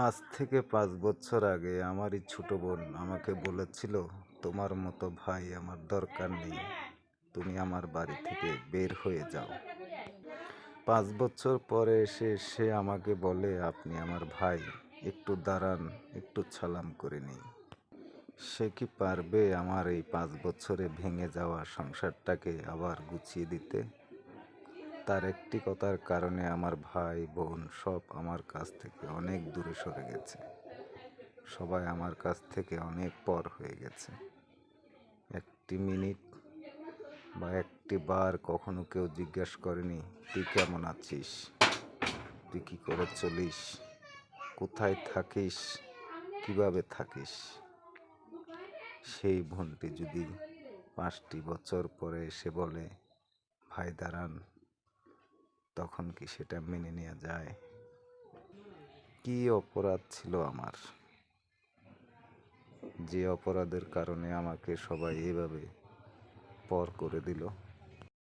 আজ থেকে 5 বছর আগে আমারই ছোট বোন আমাকে বলেছিল, তোমার মতো ভাই আমার দরকার নেই, তুমি আমার বাড়ি থেকে বের হয়ে যাও। 5 বছর পরে এসে সে আমাকে বলে, আপনি আমার ভাই, একটু দাঁড়ান, একটু সালাম করে নিই। সে কি পারবে আমার এই 5 বছরে ভেঙে যাওয়া সংসারটাকে আবার গুছিয়ে দিতে? তার একটি কথার কারণে আমার ভাই বোন সব আমার কাছ থেকে অনেক দূরে সরে গেছে। সবাই আমার কাছ থেকে অনেক পর হয়ে গেছে। একটি মিনিট বা একটি বার কখনো কেউ জিজ্ঞেস করেনি, তুই কেমন আছিস, তুই কী করে চলিস, কোথায় থাকিস, কিভাবে থাকিস। সেই বোনটি যদি 5টি বছর পরে এসে বলে, ভাই দাঁড়ান, তখন কি সেটা মেনে নেওয়া যায়? কি অপরাধ ছিল আমার, যে অপরাধের কারণে আমাকে সবাই এভাবে পর করে দিল?